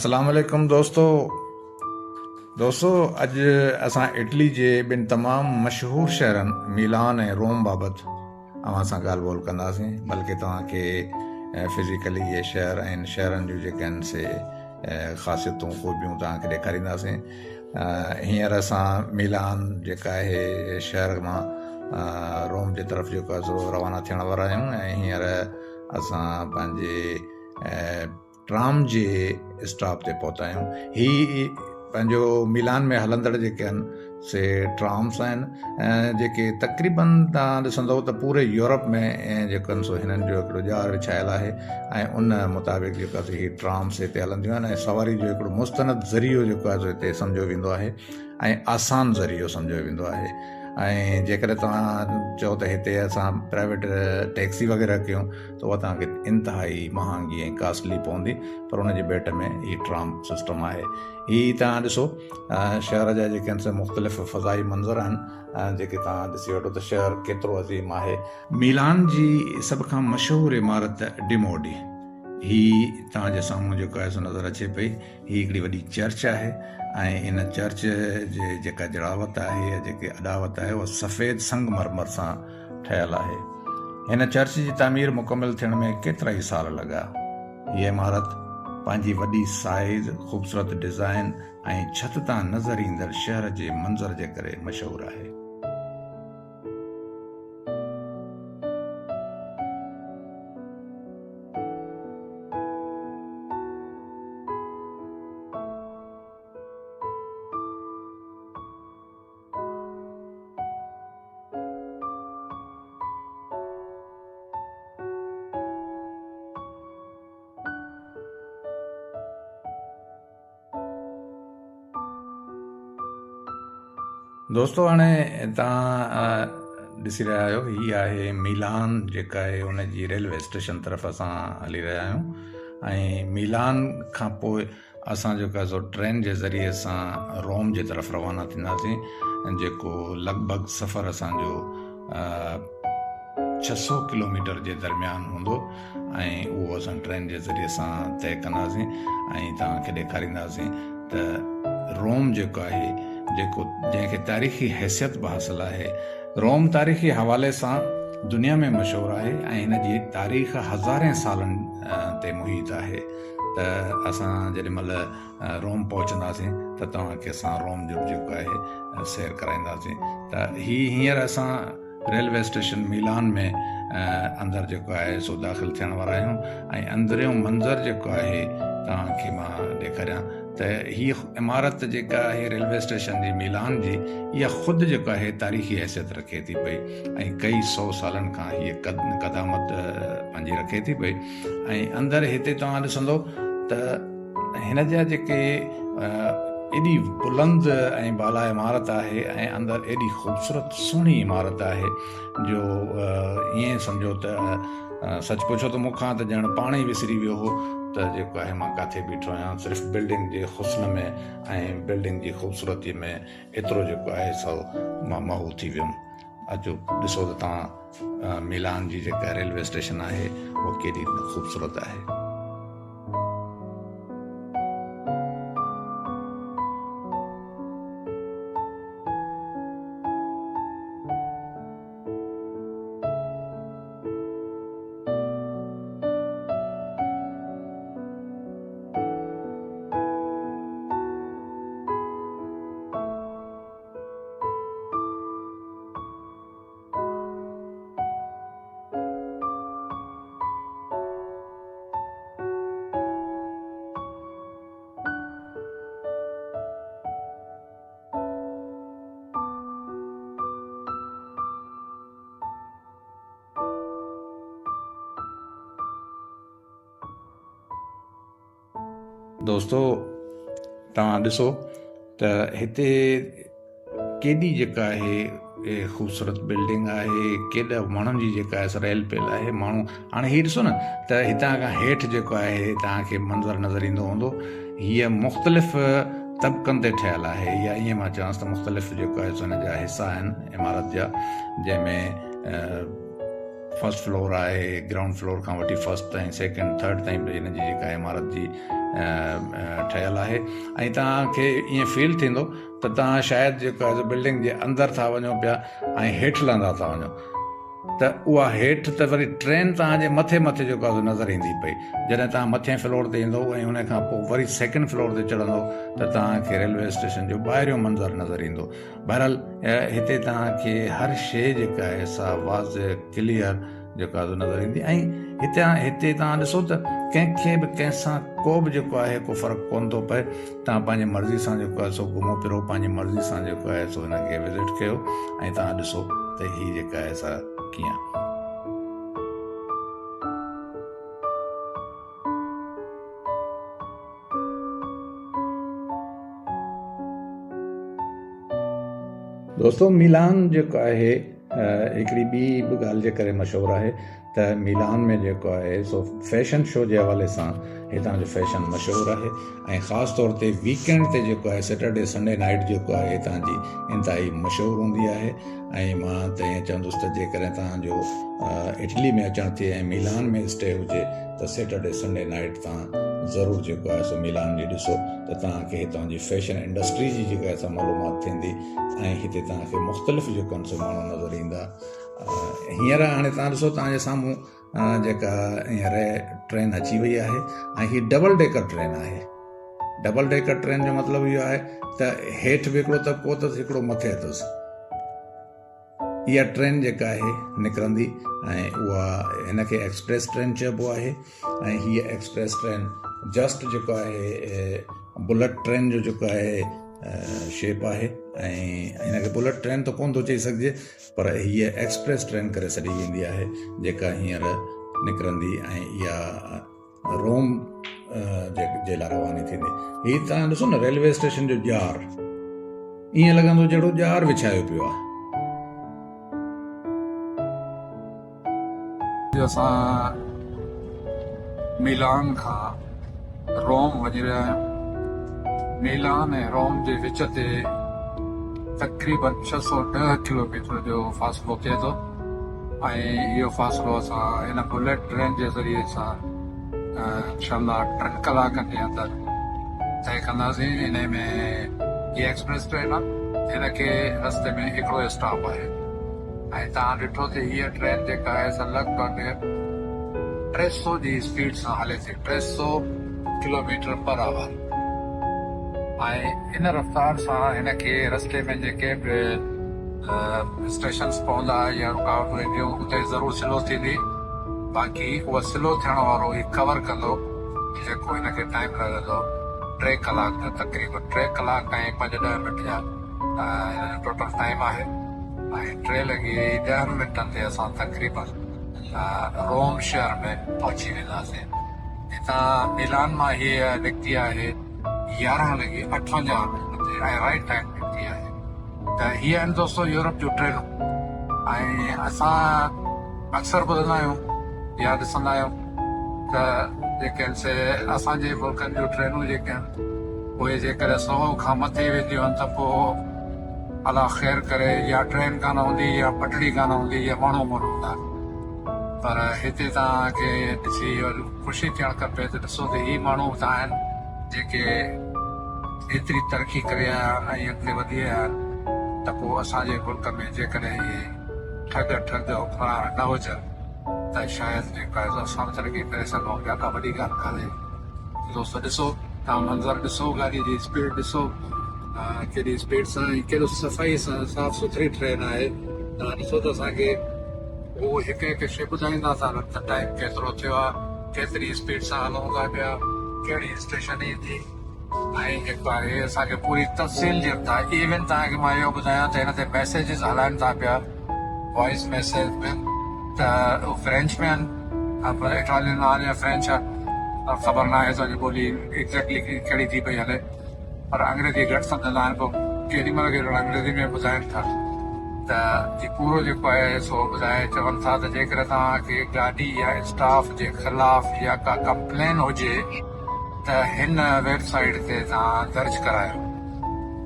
अस्सलाम वालेकुम दोस्तों अॼु असां इटली जे ॿिनि तमामु मशहूरु शहरनि मिलान ऐं रोम बाबति अवां सां ॻाल्हि ॿोल कंदासीं, बल्कि तव्हांखे फिज़िकली इहे शहर ऐं शहरनि जूं जेके आहिनि से ख़ासियतूं ख़ूबियूं तव्हांखे ॾेखारींदासीं। हींअर असां मिलान जेका आहे शहर मां रोम जे तरफ़ जेको आहे सो रवाना थियण वारा आहियूं ऐं हींअर असां पंहिंजे ट्राम जे स्टॉप ते पहुता आहियूं। ही पंहिंजो मिलान में हलंदड़ जेके आहिनि से ट्राम्स आहिनि जेके तक़रीबन तव्हां ॾिसंदव त पूरे यूरोप में जेको आहिनि सो हिननि जो हिकिड़ो ॼार विछायल आहे ऐं उन मुताबिक़ जेको आहे ही ट्राम्स हिते हलंदियूं आहिनि ऐं सवारी जो हिकिड़ो मुस्तनद ज़रियो जेको आहे सो हिते सम्झो वेंदो आहे ऐं आसान ज़रियो सम्झो वेंदो आहे। ऐं जेकॾहिं तव्हां चओ त हिते असां प्राइवेट टैक्सी वग़ैरह कयूं त उहा तव्हांखे इंतिहाई महांगी ऐं कॉस्टली पवंदी, पर उनजे भेट में ही ट्राम सिस्टम आहे। ही तव्हां ॾिसो शहर जा जेके आहिनि से मुख़्तलिफ़ फ़ज़ाई मंज़र आहिनि जेके तव्हां ॾिसी वठो त शहर केतिरो अज़ीम आहे। मिलान जी सभ खां मशहूरु इमारत डिमोडी ही तव्हांजे साम्हूं जेको आहे सो नज़र अचे पई। ही हिकिड़ी वॾी चर्च आहे ऐं इन चर्च जे जेका जड़ावत आहे या जेके अॾावत आहे उहा सफ़ेद संगमरमर सां ठहियलु आहे। हिन चर्च जी तामीर मुकमिल थियण में केतिरा ई साल लॻा। हीअ इमारत पंहिंजी वॾी साइज़, ख़ूबसूरत डिज़ाइन ऐं छत तां नज़र ईंदड़ शहर जे मंज़र जे करे मशहूरु आहे। दोस्तो हाणे तव्हां ॾिसी रहिया आहियो, हीअ आहे मिलान जेका आहे हुनजी रेलवे स्टेशन तरफ़ असां हली रहिया आहियूं ऐं मिलान खां पोइ असां जेको आहे सो ट्रेन जे ज़रिए सां रोम जे तरफ़ रवाना थींदासीं, जेको लॻभॻि सफ़र असांजो 600 किलोमीटर जे दरमियान हूंदो ऐं उहो असां ट्रेन जे ज़रिए सां तय कंदासीं ऐं तव्हांखे ॾेखारींदासीं त रोम जेको आहे जंहिंखे तारीख़ी हैसियत बि हासिलु आहे। रोम तारीख़ी हवाले सां दुनिया में मशहूरु आहे ऐं हिन जी तारीख़ हज़ारे सालनि ते मुहित आहे। त असां जेॾीमहिल रोम पहुचंदासीं त तव्हांखे असां रोम जो जेको आहे सैर कराईंदासीं। त हींअर असां रेलवे स्टेशन मिलान में अंदरि जेको आहे सो दाख़िल थियण वारा आहियूं ऐं अंदरियों मंज़र जेको आहे तव्हांखे मां ॾेखारियां त हीअ इमारत जेका आहे रेलवे स्टेशन जी मिलान जी इहा ख़ुदि जेको आहे तारीख़ी हैसियत रखे थी पई ऐं कई 100 सालनि खां हीअ क़दामत पंहिंजी रखे थी पई। ऐं अंदरि हिते तव्हां ॾिसंदो त हिन जा जेके एॾी बुलंद ऐं बाला इमारत आहे ऐं अंदरि एॾी ख़ूबसूरत सुहिणी इमारत आहे जो ईअं सम्झो त सच पुछो त मूंखां त ॼण पाण ई विसरी वियो हो त जेको आहे मां किथे बीठो आहियां। सिर्फ़ु बिल्डिंग जे हुस्न में ऐं बिल्डिंग जी ख़ूबसूरतीअ में एतिरो जेको आहे सो मां महू थी वियुमि। अचो ॾिसो त तव्हां मिलान जी जेका रेलवे स्टेशन आहे उहा केॾी ख़ूबसूरत आहे। दोस्तो तव्हां ॾिसो त हिते केॾी जेका आहे ख़ूबसूरत बिल्डिंग आहे, केॾा माण्हुनि जी जेका आहे रेल पेल आहे। माण्हू हाणे हीअ ॾिसो न त हितां खां हेठि जेको आहे तव्हांखे मंज़र नज़र ईंदो हूंदो। हीअ मुख़्तलिफ़ तबक़नि ते ठहियलु आहे या ईअं मां चवांसि त मुख़्तलिफ़ जेको आहे सो हिन जा हिसा आहिनि इमारत जा, जंहिंमें फर्स्ट फ्लोर आहे, ग्राउंड फ्लोर खां वठी फर्स्ट ताईं, सेकेंड, थर्ड ताईं बि हिन जी जेका इमारत जी ठहियलु आहे ऐं तव्हांखे ईअं फील थींदो त तव्हां शायदि जेको आहे बिल्डिंग जे अंदरि था वञो पिया ऐं हेठि लहंदा था वञो त उहा हेठि त वरी ट्रेन तव्हांजे मथे मथे जेको आहे नज़र ईंदी पई। जॾहिं तव्हां मथे फ्लोर ते ईंदो ऐं उन खां पोइ वरी सेकेंड फ्लोर ते चढ़ंदो त तव्हांखे रेलवे स्टेशन जो ॿाहिरियों मंज़रु नज़र ईंदो। बहरहाल हिते तव्हांखे हर शइ जेका आहे सा वाज़ क्लियर जेको आहे नज़र ईंदी ऐं हिते तव्हां ॾिसो त कंहिंखे बि कंहिंसां को बि जेको आहे को फ़र्क़ु कोन थो पए। तव्हां पंहिंजी मर्ज़ी सां जेको आहे सो घुमो फिरो, पंहिंजी मर्ज़ी सां जेको आहे सो हिनखे विज़िट कयो ऐं तव्हां ॾिसो त हीअ जेका आहे सा कीअं। दोस्तो मिलान जेको आहे हिकिड़ी ॿी बि ॻाल्हि जे करे मशहूरु आहे त मिलान में जेको आहे सो फैशन शो जे हवाले सां हितां जो फैशन मशहूरु आहे ऐं ख़ासि तौर ते वीकेंड ते जेको आहे सैटरडे संडे नाइट जेको आहे हितां जी इंतिहाई मशहूरु हूंदी आहे। ऐं मां त ईअं चवंदुसि त जेकॾहिं तव्हांजो इटली में अचणु थिए ऐं मिलान में स्टे हुजे त सैटरडे संडे नाइट तव्हां ज़रूरु जेको आहे सो मिलान जी ॾिसो त तव्हांखे हितां जी फैशन इंडस्ट्री जी जेका आहे सा मालूमात थींदी ऐं हिते तव्हांखे मुख़्तलिफ़ जेको आहिनि सो माण्हू नज़र ईंदा। हींअर हाणे तव्हां ॾिसो तव्हांजे साम्हूं जेका हींअर ट्रेन अची वई आहे ऐं हीअ डबल डेकर ट्रेन आहे। डबल डेकर ट्रेन जो मतिलबु इहो आहे त हेठि बि हिकिड़ो तबिको अथसि, हिकिड़ो मथे अथसि। इहा ट्रेन जेका आहे निकिरंदी ऐं उहा हिनखे एक्सप्रेस ट्रेन चइबो आहे ऐं हीअ एक्सप्रेस ट्रेन जस्ट जेको आहे बुलेट ट्रेन जो जेको आहे शेप आहे ऐं हिनखे बुलेट ट्रेन त कोन थो चई सघिजे पर हीअ एक्सप्रेस ट्रेन करे सॾी वेंदी आहे जेका हींअर निकिरंदी ऐं इहा रोम जे लाइ रवानी थींदी। हीअ तव्हां ॾिसो न रेलवे स्टेशन जो ॼार ईअं लॻंदो जहिड़ो ॼार विछायो पियो आहे। असां मिलान खां रोम वञी रहिया आहियूं। मिलान ऐं रोम जे विच ते तक़रीबन 610 किलोमीटर जो फ़ासिलो थिए थो ऐं इहो फ़ासिलो असां हिन बुलेट ट्रेन जे ज़रिए सां शानदार 3 कलाकनि जे अंदरि तय कंदासीं। हिन में इहा एक्सप्रेस ट्रेन आहे, हिनखे रस्ते में हिकिड़ो स्टॉप आहे ऐं तव्हां ॾिठो त हीअ ट्रेन जेका आहे सा लॻभॻि 300 जी स्पीड सां हले थी, 300 किलोमीटर पर आवर ऐं इन रफ़्तार सां हिनखे रस्ते में जेके बि स्टेशन्स पवंदा या रुकावटूं ईंदियूं उते ज़रूरु स्लो थींदी। बाक़ी उहा स्लो थियण वारो ही कवर कंदो जेको हिनखे टाइम लॻंदो 3 कलाक तक़रीबन 3 कलाक ऐं 5-10 मिंट जा टोटल टाइम आहे ऐं 3 लॻी 10 मिंटनि ते असां तक़रीबन रोम शहर में पहुची वेंदासीं। हितां मिलान मां हीअ निकिती आहे 11:58 ते ऐं राइट टाइम निकिती आहे। त हीअ आहिनि दोस्तो यूरोप जूं ट्रेनूं ऐं असां अक्सर ॿुधंदा आहियूं या ॾिसंदा आहियूं त जेके आहिनि से असांजे मुल्कनि जूं ट्रेनूं जेके आहिनि उहे जेकॾहिं 100 खां मथे वेंदियूं आहिनि त पोइ अला ख़ैर करे या ट्रेन कान हूंदी या पटड़ी कान हूंदी या माण्हू मर हूंदा। पर हिते तव्हांखे ॾिसी ख़ुशी थियणु खपे त ॾिसो त ही माण्हू त आहिनि जेके एतिरी तरक़ी करे आया आहिनि ऐं अॻिते वधी विया आहिनि त पोइ असांजे मुल्क में जेकॾहिं इहे ठग हुकुमरान न हुजनि त शायदि जेको आहे असां तरक़ी करे सघूं या का वॾी ॻाल्हि कान्हे। दोस्तो ॾिसो तव्हां मंज़रु ॾिसो, गाॾी जी स्पीड ॾिसो केॾी स्पीड सां ऐं केॾो सफ़ाई सां साफ़ सुथरी ट्रेन आहे। तव्हां ॾिसो त असांखे उहो हिकु हिकु शइ ॿुधाईंदा था त टाइम केतिरो थियो आहे, केतिरी स्पीड सां हलूं था पिया, कहिड़ी स्टेशन ईंदी ऐं जेको आहे असांखे पूरी तफ़सील ॾियनि था। इवन तव्हांखे मां इहो ॿुधायां त हिन ते मैसेजिस हलाइनि था पिया वॉइस मैसेज में त उहे फ्रेंच में आहिनि पर इटालियन आहे या फ्रेंच आहे ख़बर न आहे असांजी ॿोली एग्ज़ैक्टली कहिड़ी थी पई हले पर अंग्रेजी घटि सम्झंदा आहिनि पोइ केॾी महिल केॾो अंग्रेजी में ॿुधाइनि था त ही पूरो जेको आहे सो ॿुधाए चवनि था त जेकॾहिं तव्हांखे गाॾी या स्टाफ जे ख़िलाफ़ या का कंप्लेन हुजे त हिन वेबसाइट ते तव्हां दर्ज करायो।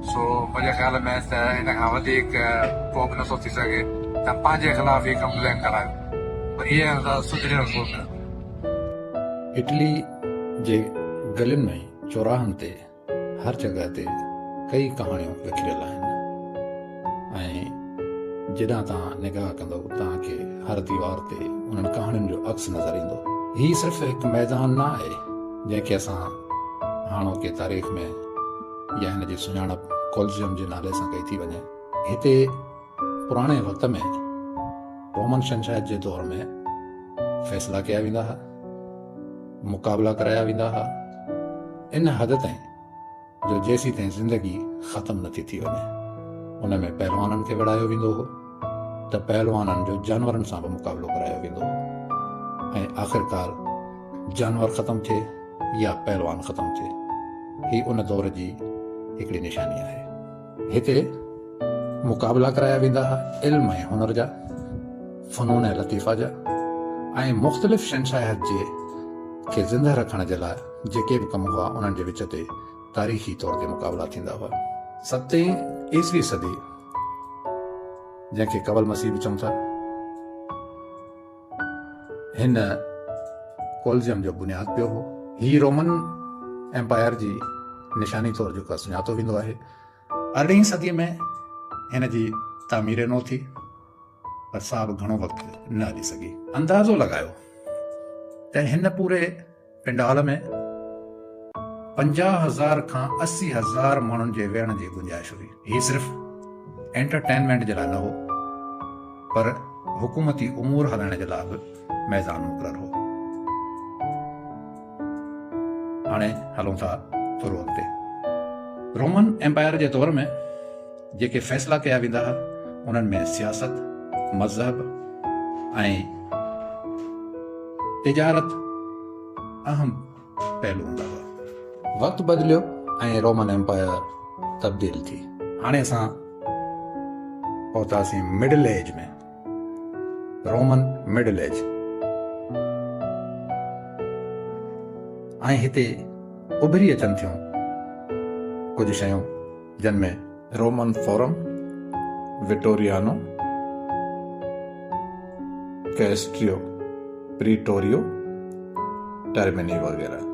सो मुंहिंजे ख़्याल में त हिन खां वधीक को बि नथो थी सघे त पंहिंजे ख़िलाफ़ ई कंप्लेन करायो। इहे सुधरियल मुल्क इटली जे गलियुनि में चौराहनि ते हर जॻह ते कई कहाणियूं विखिरियल आहिनि ऐं जेॾां तव्हां निगाह कंदव तव्हांखे हर दीवार ते उन्हनि कहाणियुनि जो अक्स नज़र ईंदो। हीउ सिर्फ़ु हिकु मैदान न आहे जंहिंखे असां हाणोके तारीख़ में या हिन जी सुञाणप कोलिजियम जे नाले सां कई थी वञे। हिते पुराणे वक़्त में रोमन शहंशाह जे दौर में फ़ैसिला कया वेंदा हुआ, मुक़ाबला कराया वेंदा हुआ, इन हद ताईं जो जेसीं ताईं ज़िंदगी ख़तमु नथी थी वञे उन में पहलवाननि खे विड़ायो वेंदो हो त पहलवाननि जो जानवरनि सां बि मुक़ाबलो करायो वेंदो हो ऐं आख़िरकार जानवर ख़तमु थिए या पहलवान ख़तमु थिए। ही उन दौर जी हिकिड़ी निशानी आहे। हिते मुक़ाबला कराया वेंदा हुआ इल्म ऐं हुनर जा, फ़नून ऐं लतीफ़ा जा ऐं मुख़्तलिफ़ शहंशाहियत जे खे ज़िंदा रखण जे लाइ जेके बि कम हुआ उन्हनि जे विच ते तारीख़ी तौर ते मुक़ाबला थींदा हुआ। 7वीं ईसवी सदी जंहिंखे कबल मसीह बि चऊं था, हिन कोलिजियम जो बुनियादु पियो हो। ही रोमन एम्पायर जी निशानी तौर जेको सुञातो वेंदो आहे। 18वीं सदीअ में हिन जी तामीर न थी पर सा बि घणो वक़्तु न हली सघी। अंदाज़ो लॻायो त हिन पूरे पिंडाल में 50,000 खां 80,000 माण्हुनि जे वेहण जी गुंजाइश हुई। हीउ सिर्फ़ु एंटरटेनमेंट जे लाइ न हो पर हुकूमती उमूर हलाइण जे लाइ बि मैदान मुक़ररु हो। हाणे हलूं था थोरो अॻिते। रोमन एम्पायर जे दौर में जेके फ़ैसिला कया वेंदा हुआ उन्हनि में सियासत, मज़हब ऐं तिजारत अहम पहलू हूंदा हुआ। वक़्तु बदिलियो ऐं रोमन एम्पायर तब्दील थी। हाणे असां पहुतासीं मिडिल एज में, रोमन मिडिल एज। ऐं हिते उभरी अचनि थियूं कुझु शयूं जिन में रोमन फोरम, विटोरियानो, कैस्ट्रियो, प्रीटोरियो, टर्मिनी वगैरह।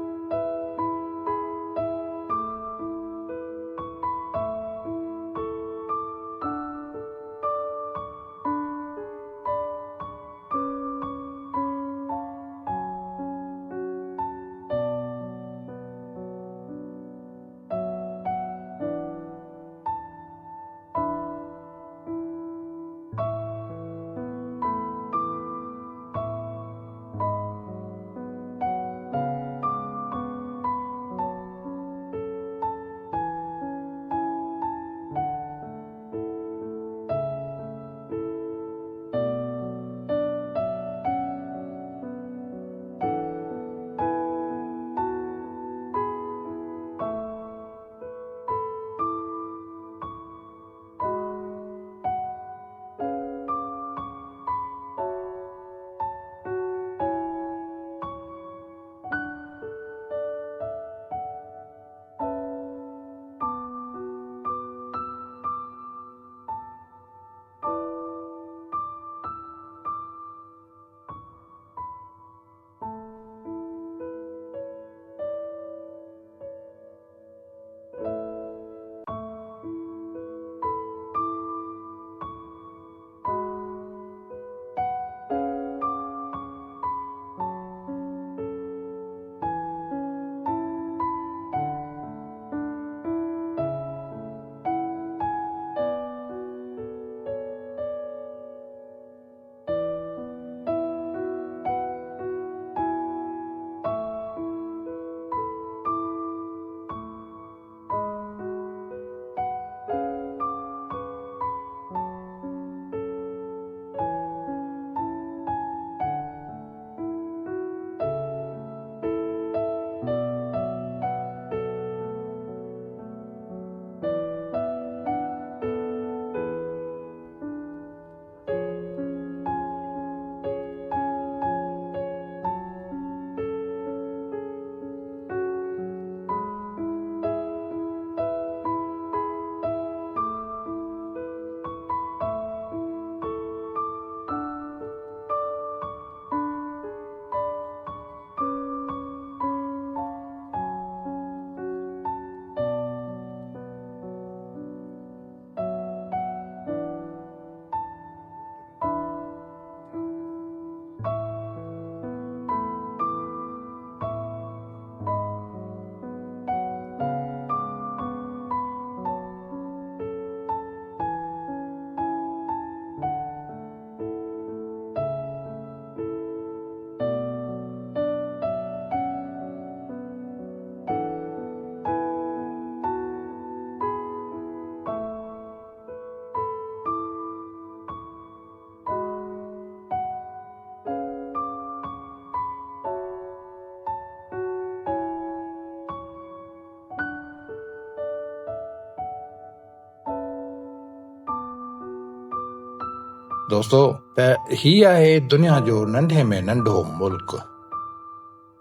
दोस्तो त हीउ आहे दुनिया जो नंढे में नंढो मुल्क।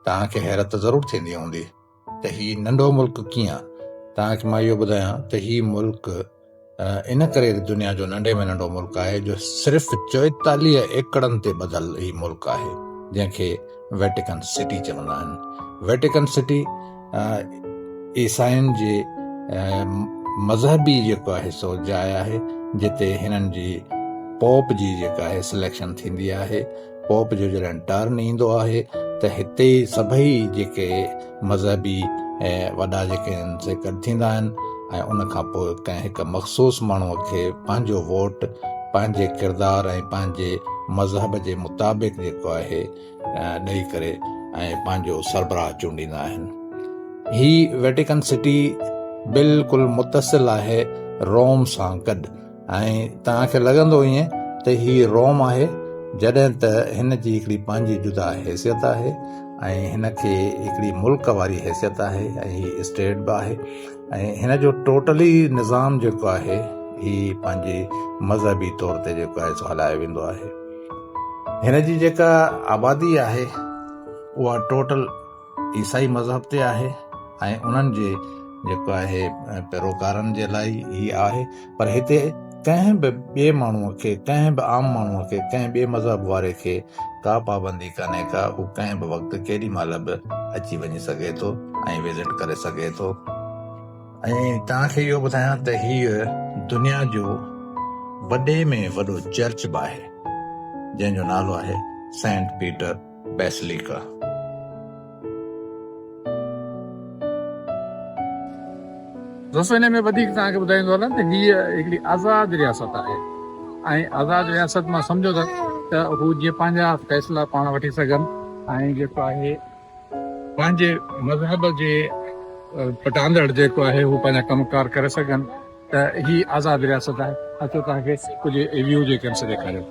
तव्हांखे हैरत ज़रूरु थींदी हूंदी त हीउ नंढो मुल्क कीअं आहे। तव्हांखे मां इहो ॿुधायां त हीउ मुल्क इन करे दुनिया जो नंढे में नंढो मुल्क आहे जो सिर्फ़ु 44 एकड़नि ते ॿधल हीउ मुल्क आहे, जंहिंखे वेटिकन सिटी चवंदा आहिनि। वेटिकन सिटी ईसाइनि जे मज़हबी जेको आहे सो जाइ आहे, जिते हिननि जी पोप जी जेका आहे सिलेक्शन थींदी आहे। पोप जो जॾहिं टर्न ईंदो आहे त हिते सभई जेके मज़हबी वॾा जेके आहिनि से गॾु थींदा आहिनि ऐं उनखां पोइ कंहिं हिकु मख़सूस माण्हूअ खे पंहिंजो वोट पंहिंजे किरदारु ऐं पंहिंजे मज़हब जे मुताबिक़ जेको आहे ॾेई करे ऐं पंहिंजो सरबराह चूंडींदा आहिनि। ही वेटिकन सिटी बिल्कुलु मुतसिल आहे रोम सां गॾु ऐं तव्हांखे लॻंदो ईअं त ही रोम आहे, जॾहिं त हिन जी हिकिड़ी पंहिंजी जुदा हैसियत आहे ऐं हिन खे हिकिड़ी मुल्क वारी हैसियत आहे ऐं हीअ स्टेट बि आहे ऐं हिन जो टोटली निज़ाम जेको आहे ही पंहिंजे मज़हबी तौर ते जेको आहे सो हलायो वेंदो आहे। हिन जी जेका आबादी आहे उहा टोटल ईसाई मज़हब ते आहे ऐं उन्हनि जे जेको आहे पैरोकारनि जे लाइ ही आहे। पर हिते कंहिं बि ॿिए माण्हूअ खे, कंहिं बि आम माण्हूअ खे, कंहिं ॿिए मज़हब वारे खे का पाबंदी कान्हे का, हू कंहिं बि वक़्तु केॾी महिल बि अची वञी सघे थो ऐं विज़िट करे सघे थो। ऐं तव्हांखे इहो ॿुधायां त हीअ दुनिया जो वॾे में वॾो चर्च बि आहे, जंहिंजो नालो आहे सेंट पीटर बेसिलिका। दोस्तों, हिन में वधीक तव्हांखे ॿुधाईंदो हलां त हीअ हिकिड़ी आज़ाद रियासत आहे ऐं आज़ाद रियासत मां सम्झो त हू जीअं पंहिंजा फ़ैसिला पाण वठी सघनि ऐं जेको आहे पंहिंजे मज़हब जे पटांदड़ जेको आहे हू पंहिंजा कमकार करे सघनि, त ही आज़ाद रियासत आहे। अचो तव्हांखे कुझु व्यू जेके आहिनि से ॾेखारियो।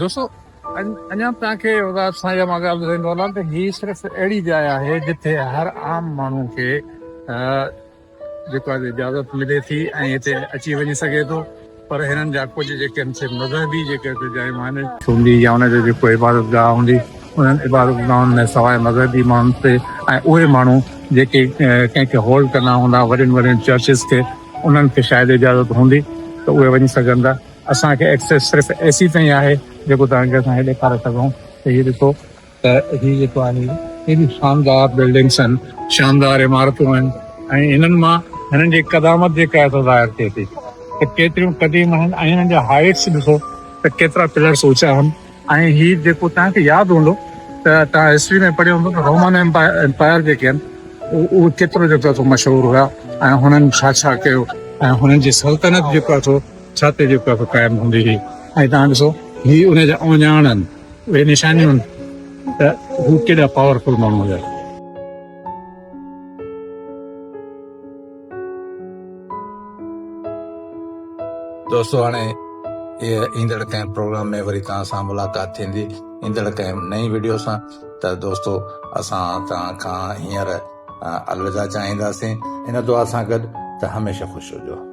दोस्तो, अञा तव्हांखे असां इहा मां ॻाल्हि ॿुधाईंदो हलां त हीअ सिर्फ़ु अहिड़ी जाइ आहे जिथे हर आम माण्हू खे जेको आहे इजाज़त मिले थी ऐं हिते अची वञी सघे थो। पर हिननि जा कुझु जेके आहिनि से मज़हबी जेके जायूं आहिनि हूंदी या हुनजो जेको इबादत गाह हूंदी, उन्हनि इबादत गाहनि में सवाइ मज़हबी माण्हुनि ते ऐं उहे माण्हू जेके कंहिंखे होल्ड कंदा हूंदा वॾनि वॾनि चर्चिस खे, उन्हनि खे शायदि इजाज़त हूंदी त उहे वञी सघनि था। असांखे एक्सेस सिर्फ़ु एसी ताईं आहे जेको तव्हांखे असां ॾेखारे सघूं। त हीअ ॾिसो त हीअ जेको आहे हेॾी शानदार बिल्डिंग्स आहिनि, शानदार इमारतूं आहिनि ऐं हिननि मां हिननि जी क़दामत जेका आहे सो ज़ाहिर थिए थी त केतिरियूं क़दीम आहिनि ऐं हिननि जा हाइट्स ॾिसो त केतिरा पिलर्स ऊचा आहिनि। ऐं हीअ जेको तव्हांखे यादि हूंदो त तव्हां हिस्ट्री में पढ़ियो हूंदो त रोमन एम्पायर जेके आहिनि उहे केतिरो जेको आहे सो मशहूरु हुआ ऐं हुननि छा छा कयो ऐं हुननि जी सल्तनत जेको आहे सो छा ते जेको आहे सो क़ाइमु हूंदी हुई। ऐं तव्हां ॾिसो हीअ उन जा औजाण आहिनि, उहे निशानियूं आहिनि त हू केॾा पावरफुल माण्हू हुया। दोस्तो, हाणे इहे ईंदड़ कंहिं प्रोग्राम में वरी तव्हां सां मुलाक़ात थींदी, ईंदड़ कंहिं नई वीडियो सां। त दोस्तो, असां तव्हां खां हींअर अलविदा चाहींदासीं इन दुआ सां गॾु त हमेशह ख़ुशि हुजो।